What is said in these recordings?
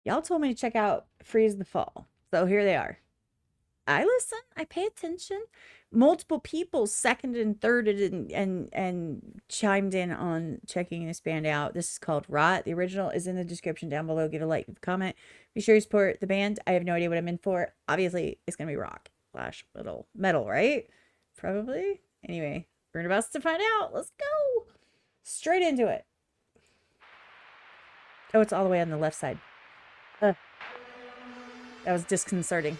Y'all told me to check out Freeze the Fall. So here they are. I listen, I pay attention. Multiple people seconded and thirded and chimed in on checking this band out. This is called Rot. The original is in the description down below. Give a like, give a comment. Be sure you support the band. I have no idea what I'm in for. Obviously, it's gonna be rock slash metal, right? Probably. Anyway, we're about to find out. Let's go straight into it. Oh, it's all the way on the left side. That was disconcerting.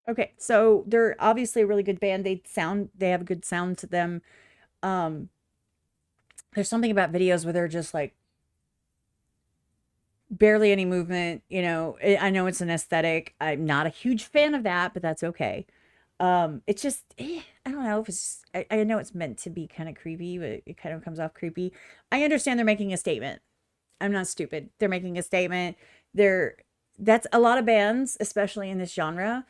Okay, so they're obviously a really good band. They have a good sound to them. Um, there's something about videos where they're just like barely any movement, you know. I know it's an aesthetic. I'm not a huge fan of that, but that's okay. It's just I don't know if it's I know it's meant to be kind of creepy, but it kind of comes off creepy. I understand they're making a statement. I'm not stupid. They're making a statement. They're That's a lot of bands, especially in this genre.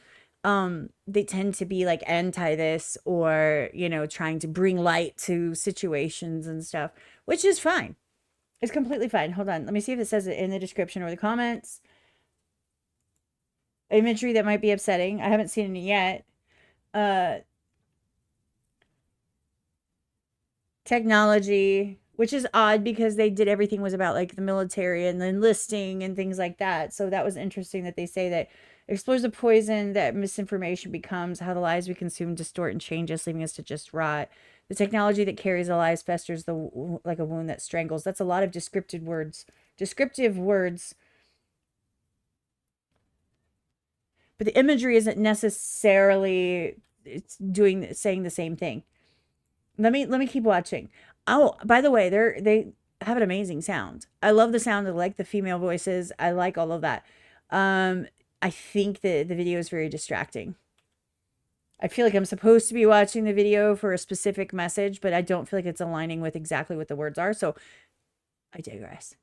They tend to be like anti this, or, you know, trying to bring light to situations and stuff, which is fine. It's completely fine. Hold on. Let me see if it says it in the description or the comments. Imagery that might be upsetting. I haven't seen any yet. Uh, Technology, which is odd because they did everything was about like the military and the enlisting and things like that. So that was interesting that they say that explores the poison that misinformation becomes, how the lies we consume distort and change us, leaving us to just rot. The technology that carries the lies festers like a wound that strangles. That's a lot of descriptive words. Descriptive words. But the imagery isn't necessarily saying the same thing. Let me keep watching. Oh, by the way, they have an amazing sound. I love the sound. I like the female voices. I like all of that. I think that the video is very distracting. I feel like I'm supposed to be watching the video for a specific message, but I don't feel like it's aligning with exactly what the words are. So I digress.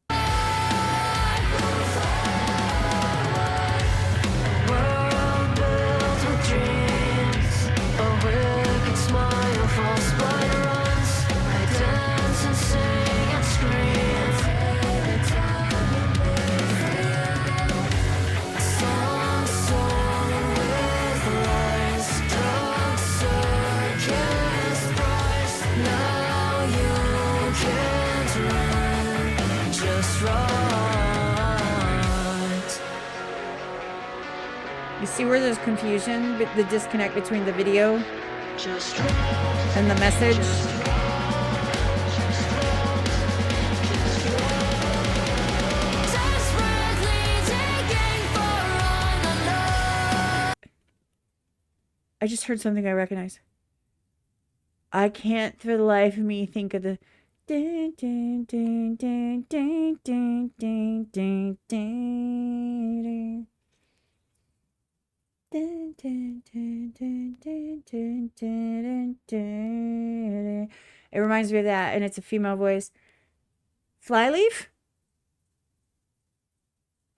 You see where there's confusion, the disconnect between the video and the message? I just heard something I recognize. I can't for the life of me think of the ding ding ding ding ding ding ding ding ding. Dun, dun, dun, dun, dun, dun, dun, dun. It reminds me of that, and it's a female voice. Flyleaf?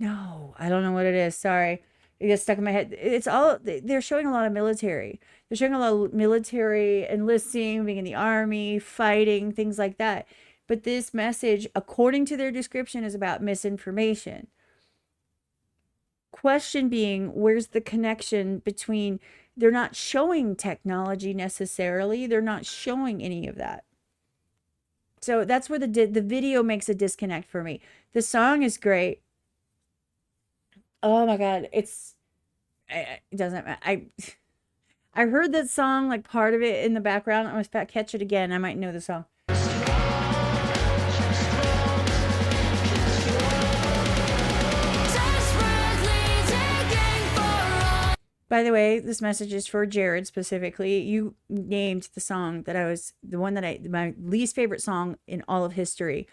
No, I don't know what it is. Sorry. It gets stuck in my head. It's all, they're showing a lot of military. They're showing a lot of military enlisting, being in the army, fighting, things like that. But this message, according to their description, is about misinformation. Question being, where's the connection between, they're not showing technology necessarily. They're not showing any of that. So that's where the video makes a disconnect for me. The song is great. Oh my god, it doesn't matter. I heard that song, like part of it in the background. I must catch it again. I might know the song. By the way, this message is for Jared specifically. You named the song that my least favorite song in all of history.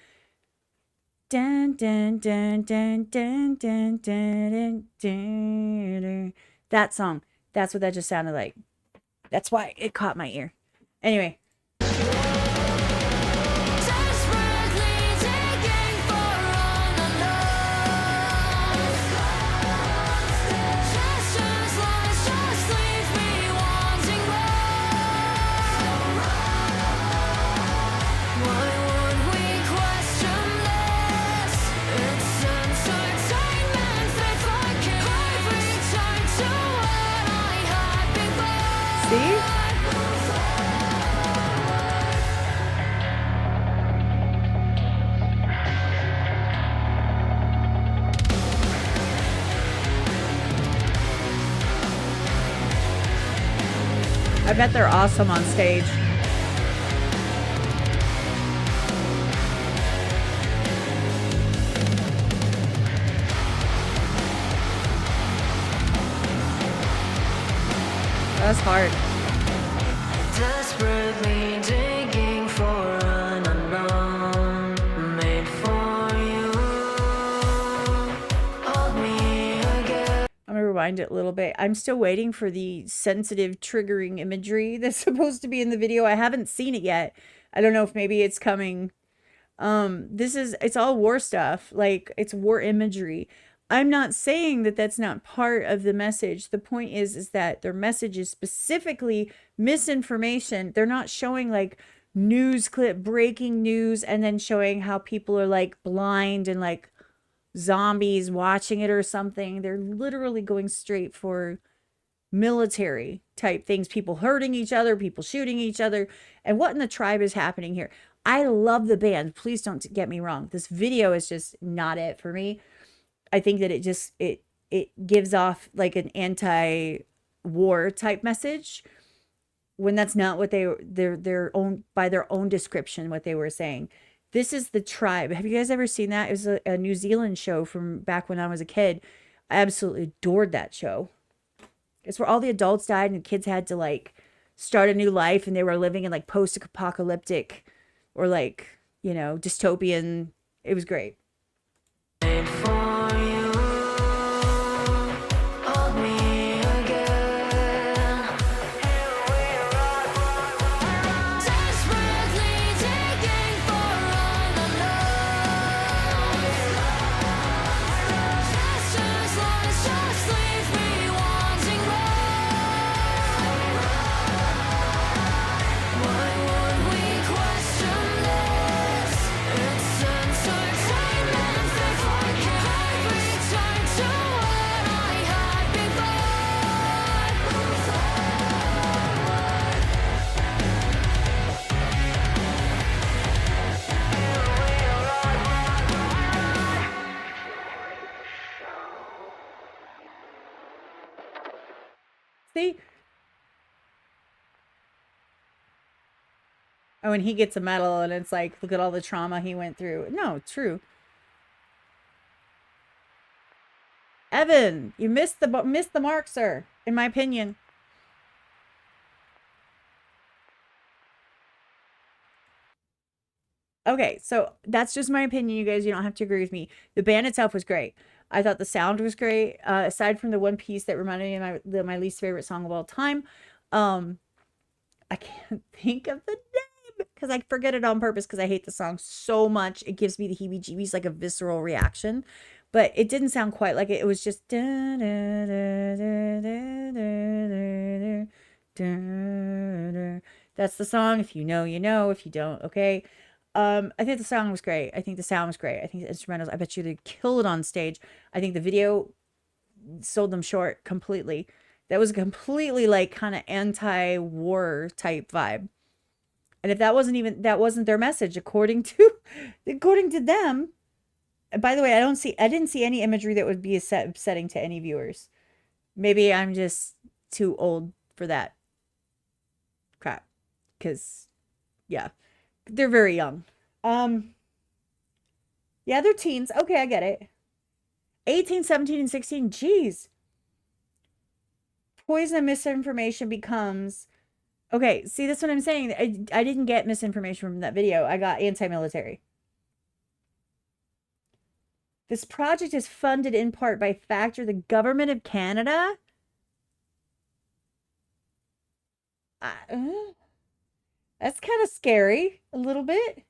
Dun, dun, dun, dun, dun, dun, dun, dun, dun, dun. That song. That's what that just sounded like. That's why it caught my ear. Anyway. See? I bet they're awesome on stage. That's hard. Desperately digging for an unknown made for you. Hold me again. I'm gonna rewind it a little bit. I'm still waiting for the sensitive, triggering imagery that's supposed to be in the video. I haven't seen it yet. I don't know if maybe it's coming. It's all war stuff. Like, it's war imagery. I'm not saying that that's not part of the message. The point is that their message is specifically misinformation. They're not showing like news clip, breaking news, and then showing how people are like blind and like zombies watching it or something. They're literally going straight for military type things, people hurting each other, people shooting each other. And what in the tribe is happening here? I love the band. Please don't get me wrong. This video is just not it for me. I think that it gives off like an anti-war type message when that's not what their own description what they were saying. This is the tribe. Have you guys ever seen that? It was a New Zealand show from back when I was a kid. I absolutely adored that show. It's where all the adults died and the kids had to like start a new life, and they were living in like post-apocalyptic or like, you know, dystopian. It was great. See? Oh, and he gets a medal, and it's like, look at all the trauma he went through. No, true. Evan, you missed the mark, sir, in my opinion. Okay, so that's just my opinion, you guys. You don't have to agree with me. The band itself was great. I thought the sound was great. Aside from the one piece that reminded me of my least favorite song of all time. I can't think of the name because I forget it on purpose because I hate the song so much. It gives me the heebie-jeebies, like a visceral reaction. But it didn't sound quite like it. It was just that's the song. If you know, you know. If you don't, okay. I think the song was great. I think the sound was great. I think the instrumentals, I bet you they killed it on stage. I think the video sold them short completely. That was completely like kind of anti-war type vibe. And if that wasn't their message, according to them. By the way, I didn't see any imagery that would be upsetting to any viewers. Maybe I'm just too old for that crap. Because, yeah, they're very young. Yeah, they're teens. Okay, I get it. 18, 17, and 16. Jeez. Poison and misinformation becomes... Okay, see, that's what I'm saying. I didn't get misinformation from that video. I got anti-military. This project is funded in part by Factor, the government of Canada. That's kind of scary, a little bit.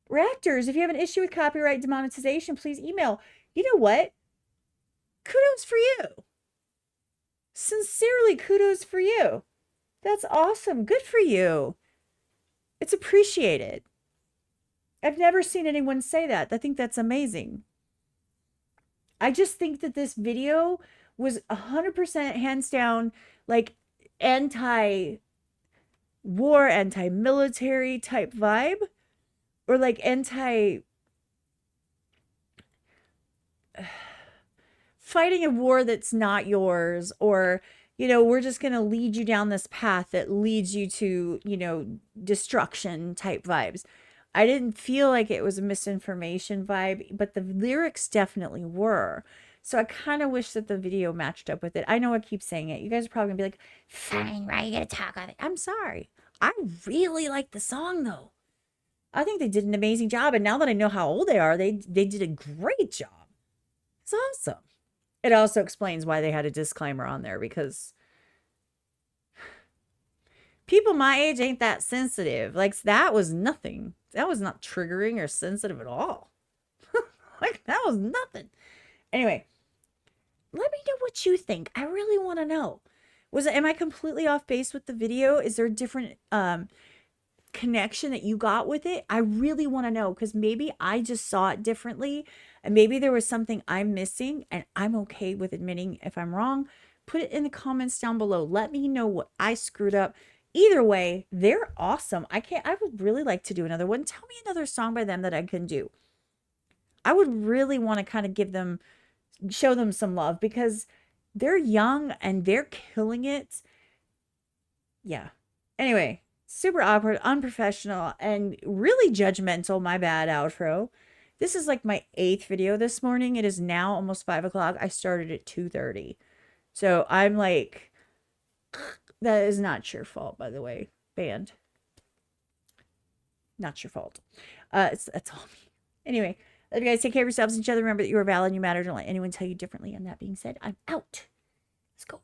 Reactors, if you have an issue with copyright demonetization, please email. You know what? Kudos for you. Sincerely, kudos for you. That's awesome. Good for you. It's appreciated. I've never seen anyone say that. I think that's amazing. I just think that this video was 100% hands down, like, anti-war, anti-military type vibe, or like fighting a war that's not yours, or, you know, we're just going to lead you down this path that leads you to, you know, destruction type vibes. I didn't feel like it was a misinformation vibe, but the lyrics definitely were. So I kind of wish that the video matched up with it. I know I keep saying it. You guys are probably gonna be like, fine, right? You gotta talk on it. I'm sorry. I really like the song though. I think they did an amazing job. And now that I know how old they are, they did a great job. It's awesome. It also explains why they had a disclaimer on there, because people my age ain't that sensitive. Like, that was nothing. That was not triggering or sensitive at all. Like, that was nothing. Anyway, let me know what you think. I really want to know. Am I completely off base with the video? Is there a different connection that you got with it? I really want to know, because maybe I just saw it differently, and maybe there was something I'm missing, and I'm okay with admitting if I'm wrong. Put it in the comments down below. Let me know what I screwed up. Either way, they're awesome. I would really like to do another one. Tell me another song by them that I can do. I would really want to kind of show them some love, because they're young and they're killing it. Yeah. Anyway, super awkward, unprofessional, and really judgmental. My bad, outro. This is like my 8th video this morning. It is now almost 5 o'clock. I started at 2:30. So I'm like, that is not your fault, by the way, band. Not your fault. That's all me. Anyway, love you guys. Take care of yourselves and each other. Remember that you are valid and you matter. Don't let anyone tell you differently. And that being said, I'm out. Let's go.